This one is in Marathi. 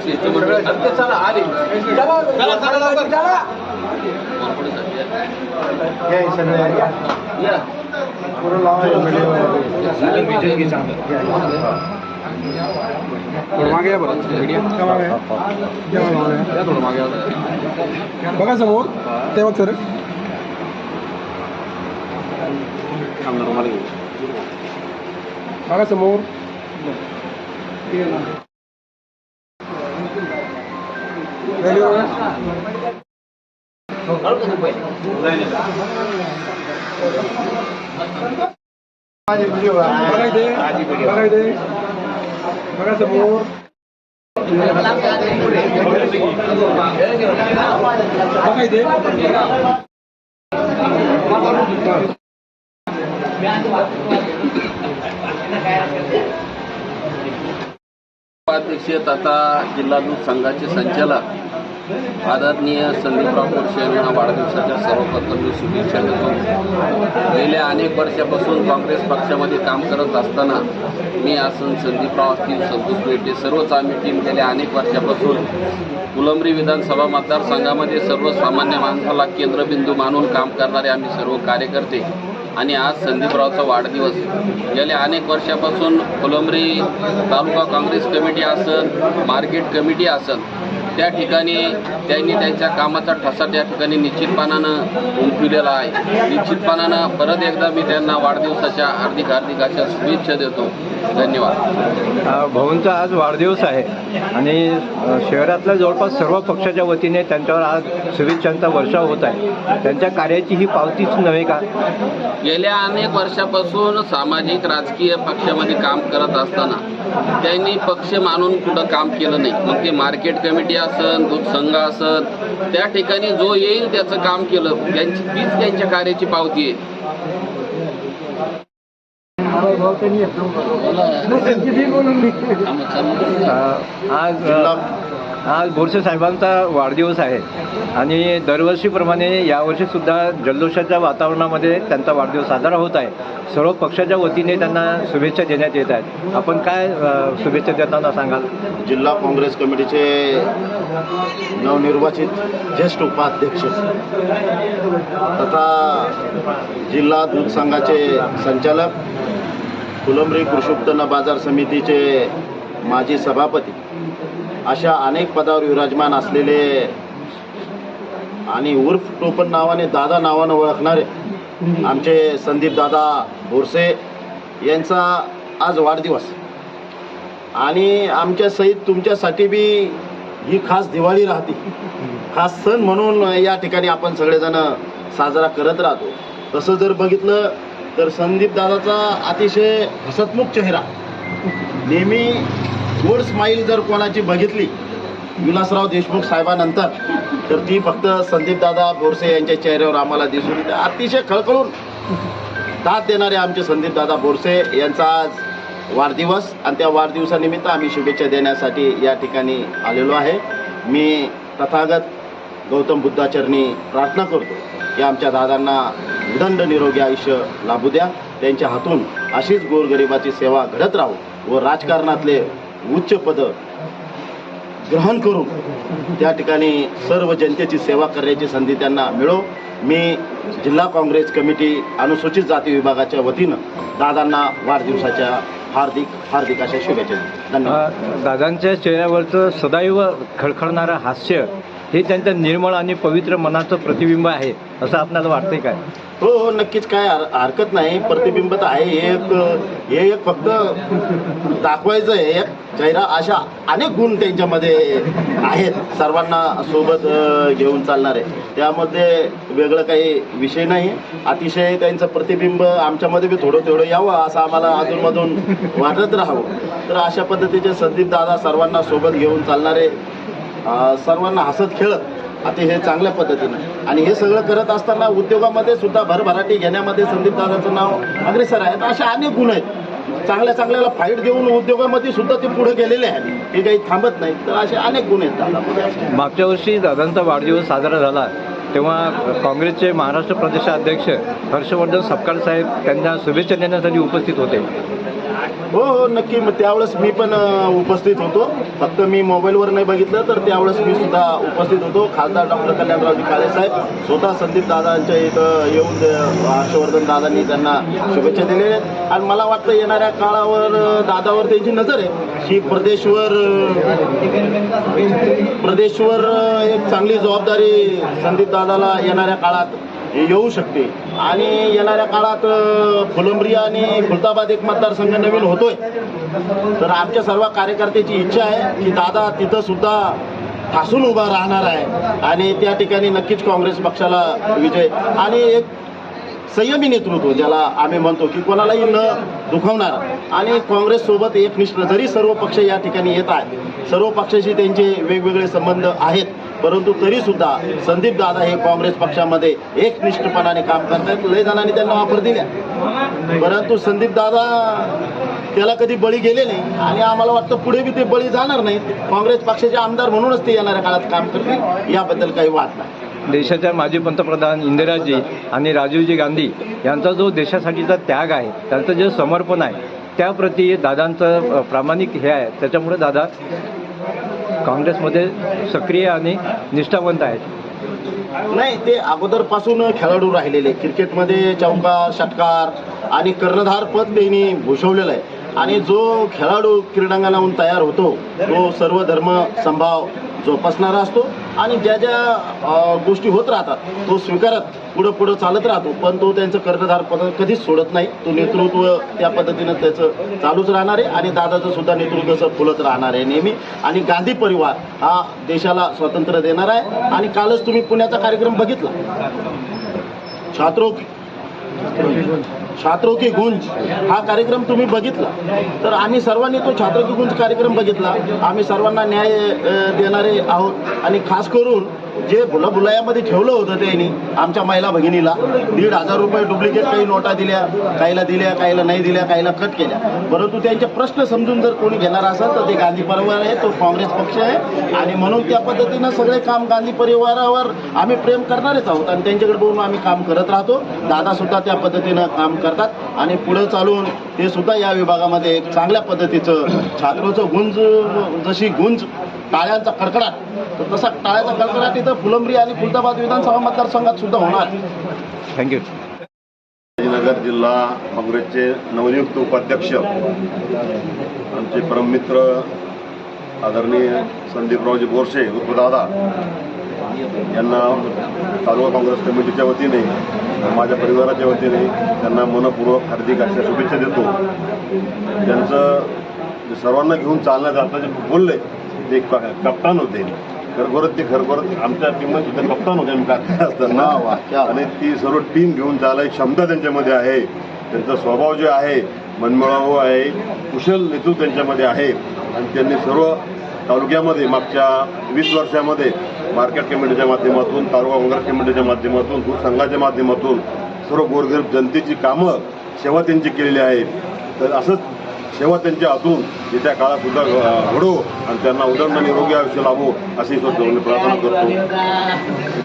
शिष्टमंडळ मागे बघा समोर तेव्हा सर बघा समोर बघा समोर अध्यक्ष तथा जिल्हा दूध संघाचे संचालक आदरणीय संदीपराव बोरसे यांना वाढदिवसाच्या सर्वप्रथम मी शुभेच्छा देतो. गेल्या अनेक वर्षापासून काँग्रेस पक्षामध्ये काम करत असताना मी असं संदीपराव असतील, संतोष पेटे सर्वच आम्ही टीम गेल्या अनेक वर्षापासून फुलंब्री विधानसभा मतदारसंघामध्ये सर्वसामान्य माणसाला केंद्रबिंदू मानून काम करणारे आम्ही सर्व कार्यकर्ते आणि आज संदीपरावचा वाढदिवस गेल्या अनेक वर्षापासून फुलंब्री तालुका काँग्रेस कमिटी असेल, मार्केट कमिटी असेल, त्या ठिकाणी त्यांनी त्यांच्या कामाचा ठसा त्या ठिकाणी निश्चितपणानं उमटविलेला आहे. निश्चितपणानं परत एकदा मी त्यांना वाढदिवसाच्या हार्दिक अशा शुभेच्छा देतो. धन्यवाद. भाऊंचा आज वाढदिवस आहे आणि शहरातल्या जवळपास सर्व पक्षाच्या वतीने त्यांच्यावर आज शुभेच्छांचा वर्षाव होत आहे. त्यांच्या कार्याची ही पावतीच नव्हे का? गेल्या अनेक वर्षापासून सामाजिक राजकीय पक्षामध्ये काम करत असताना त्यांनी पक्ष मानून कुठं काम केलं नाही. मग ते मार्केट कमिटी असन, दूध संघ असन, त्या ठिकाणी जो येईल त्याचं काम केलं. तीच त्यांच्या कार्याची पावती आहे. आज बोरसे साहेबांचा वाढदिवस आहे आणि दरवर्षीप्रमाणे यावर्षीसुद्धा जल्लोषाच्या वातावरणामध्ये त्यांचा वाढदिवस साजरा होत आहे. सर्व पक्षाच्या वतीने त्यांना शुभेच्छा देण्यात येत आहेत. आपण काय शुभेच्छा देताना सांगाल? जिल्हा काँग्रेस कमिटीचे नवनिर्वाचित ज्येष्ठ उपाध्यक्ष तथा जिल्हा दूध संघाचे संचालक, फुलंब्री कृषी उत्पन्न बाजार समितीचे माजी सभापती अशा अनेक पदावर विराजमान असलेले आणि उर्फ टोपण नावाने दादा नावानं ओळखणारे आमचे संदीप दादा बोरसे यांचा आज वाढदिवस आणि आमच्या सहित तुमच्यासाठी बी ही खास दिवाळी राहते. खास सण म्हणून या ठिकाणी आपण सगळेजण साजरा करत राहतो. तसं जर बघितलं तर संदीप दादाचा अतिशय हसतमुख चेहरा, नेहमी गोड स्माईल जर कोणाची बघितली विलासराव देशमुख साहेबांनंतर तर ती फक्त संदीपदादा बोरसे यांच्या चेहऱ्यावर आम्हाला दिसून येते. अतिशय खळखळून दाद देणारे आमचे संदीपदादा बोरसे यांचा आज वाढदिवस आणि त्या वाढदिवसानिमित्त आम्ही शुभेच्छा देण्यासाठी या ठिकाणी आलेलो आहे. मी तथागत गौतम बुद्धाचरणी प्रार्थना करतो की आमच्या दादांना उदंड निरोगी आयुष्य लाभू द्या. त्यांच्या हातून अशीच गोरगरिबाची सेवा घडत राहू व राजकारणातले उच्च पद ग्रहण करून त्या ठिकाणी सर्व जनतेची सेवा करण्याची संधी त्यांना मिळो. मी जिल्हा काँग्रेस कमिटी अनुसूचित जाती विभागाच्या वतीनं दादांना वाढदिवसाच्या हार्दिक अशा शुभेच्छा देतो. धन्यवाद. दादांच्या चेहऱ्यावरचं सदैव खळखळणारं हास्य हे त्यांच्या निर्मळ आणि पवित्र मनाचं प्रतिबिंब आहे असं आपल्याला वाटतंय काय? हो, नक्कीच. काय हरकत नाही. प्रतिबिंब तर आहे. हे एक फक्त दाखवायचं आहे एक चेहरा. अशा अनेक गुण त्यांच्यामध्ये आहेत, सर्वांना सोबत घेऊन चालणारे. त्यामध्ये वेगळं काही विषय नाही. अतिशय त्यांचं प्रतिबिंब आमच्यामध्ये बी थोडं थोडं यावं असं आम्हाला अधूनमधून वाटत राहावं. तर अशा पद्धतीचे संदीप दादा सर्वांना सोबत घेऊन चालणारे, सर्वांना हसत खेळत अतिशय चांगल्या पद्धतीनं आणि हे सगळं करत असताना उद्योगामध्ये सुद्धा भरभराटी घेण्यामध्ये संदीप दादाचं नाव अग्रेसर आहे. तर अशा अनेक गुण आहेत. चांगल्याला फाईट देऊन उद्योगामध्ये सुद्धा ते पुढे गेलेले आहेत. ते काही थांबत नाहीत. तर असे अनेक गुण आहेत दादामध्ये. मागच्या वर्षी दादांचा वाढदिवस साजरा झाला तेव्हा काँग्रेसचे महाराष्ट्र प्रदेशाध्यक्ष हर्षवर्धन सपकाळ साहेब त्यांना शुभेच्छा देण्यासाठी उपस्थित होते. हो नक्की. मग त्यावेळेस मी पण उपस्थित होतो. फक्त मी मोबाईलवर नाही बघितलं, तर त्यावेळेस मी सुद्धा उपस्थित होतो. खासदार डॉक्टर कल्याणरावजी काळे साहेब स्वतः संदीप दादांच्या इथं येऊन हर्षवर्धन दादांनी त्यांना शुभेच्छा दिलेल्या आहेत. आणि मला वाटतं येणाऱ्या काळावर दादावर त्यांची नजर आहे की प्रदेशवर एक चांगली जबाबदारी संदीप दादाला येणाऱ्या काळात येऊ शकते. आणि येणाऱ्या काळात फुलंब्री आणि खुलताबाद एक मतदारसंघ नवीन होतोय. तर आमच्या सर्व कार्यकर्त्याची इच्छा आहे की दादा तिथं सुद्धा ठासून उभा राहणार आहे आणि त्या ठिकाणी नक्कीच काँग्रेस पक्षाला विजय आणि एक संयमी नेतृत्व ज्याला आम्ही म्हणतो की कोणालाही न दुखवणार आणि काँग्रेससोबत एकनिष्ठ. जरी सर्व पक्ष या ठिकाणी येत आहेत, सर्व पक्षाशी त्यांचे वेगवेगळे संबंध आहेत, परंतु तरीसुद्धा संदीप दादा हे काँग्रेस पक्षामध्ये एकनिष्ठपणाने काम करतात. लय जणांनी त्यांना ऑफर दिल्या, परंतु संदीप दादा त्याला कधी बळी गेले नाही आणि आम्हाला वाटतं पुढे बी ते बळी जाणार नाहीत. काँग्रेस पक्षाचे आमदार म्हणूनच ते येणाऱ्या काळात काम करतील, याबद्दल काही वाद नाही. देशाच्या माजी पंतप्रधान इंदिराजी आणि राजीवजी गांधी यांचा जो देशासाठीचा त्याग आहे, त्यांचं जे समर्पण आहे, त्याप्रती दादांचं प्रामाणिक हे आहे. त्याच्यामुळे दादा काँग्रेसमध्ये सक्रिय आणि निष्ठावंत आहेत. नाही, ते अगोदरपासून खेळाडू राहिलेले. क्रिकेटमध्ये चौकार, षटकार आणि कर्णधार पद त्यांनी भूषवलेलं आहे. आणि जो खेळाडू क्रीडांगणाहून तयार होतो तो सर्व धर्म समभाव जोपासणारा असतो आणि ज्या ज्या गोष्टी होत राहतात तो स्वीकारत पुढं चालत राहतो. पण तो त्यांचं कर्णधार पद कधीच सोडत नाही. तो नेतृत्व त्या पद्धतीनं त्याचं चालूच राहणार आहे आणि दादाचं सुद्धा नेतृत्व असं फुलत राहणार आहे नेहमी. आणि गांधी परिवार हा देशाला स्वातंत्र्य देणार आहे. आणि कालच तुम्ही पुण्याचा कार्यक्रम बघितला, छात्रों की गुंज हा कार्यक्रम तुम्ही बघितला. तर आम्ही सर्वांनी तो छात्रों की गुंज कार्यक्रम बघितला. आम्ही सर्वांना न्याय देणारे आहोत आणि खास करून जे भुलाभुलायामध्ये ठेवलं होतं त्यांनी आमच्या महिला भगिनीला 1,500 रुपये डुप्लिकेट काही नोटा दिल्या, काहीला नाही दिल्या, काहीला कट केल्या. परंतु त्यांचे प्रश्न समजून जर कोणी घेणार असेल तर ते गांधी परिवार आहे, तो काँग्रेस पक्ष आहे. आणि म्हणून त्या पद्धतीनं सगळे काम गांधी परिवारावर आम्ही प्रेम करणारेच आहोत आणि त्यांच्याकडे बघून आम्ही काम करत राहतो. दादा सुद्धा त्या पद्धतीनं काम करतात आणि पुढे चालून ते सुद्धा या विभागामध्ये एक चांगल्या पद्धतीचं छात्रोचं गुंज, जशी गुंज टाळ्यांचा कडकडाट, तर तसा टाळ्याचा कडकडाट इथं फुलंब्री आणि खुलताबाद विधानसभा मतदारसंघात सुद्धा होणार. थँक्यू. संभाजीनगर जिल्हा काँग्रेसचे नवनियुक्त उपाध्यक्ष आमचे परममित्र आदरणीय संदीपरावजी बोरसे उर्फ दादा यांना तालुका काँग्रेस कमिटीच्या वतीने माझ्या परिवाराच्या वतीने त्यांना मनपूर्वक हार्दिक अशा शुभेच्छा देतो. त्यांचं जे सर्वांना घेऊन चालण्यात आता जे बोलले ते कप्तान होते. खरोखरच आमच्या टीममध्ये सुद्धा कप्तान होते असताना आणि ती सर्व टीम घेऊन चालायची क्षमता त्यांच्यामध्ये आहे. त्यांचा स्वभाव जे आहे मनमिळावू आहे, कुशल नेतृत्व त्यांच्यामध्ये आहे. आणि त्यांनी सर्व तालुक्यामध्ये मागच्या 20 वर्षामध्ये मार्केट कमिटीच्या माध्यमातून, तालुका काँग्रेस कमिटीच्या माध्यमातून, दूध संघाच्या माध्यमातून सर्व गोरगरीब जनतेची कामं, सेवा त्यांची केलेली आहे. तर असंच सेवा त्यांच्या हातून येत्या काळात सुद्धा घडो आणि त्यांना उदंड निरोगी आयुष्य लाभो अशी प्रार्थना करतो.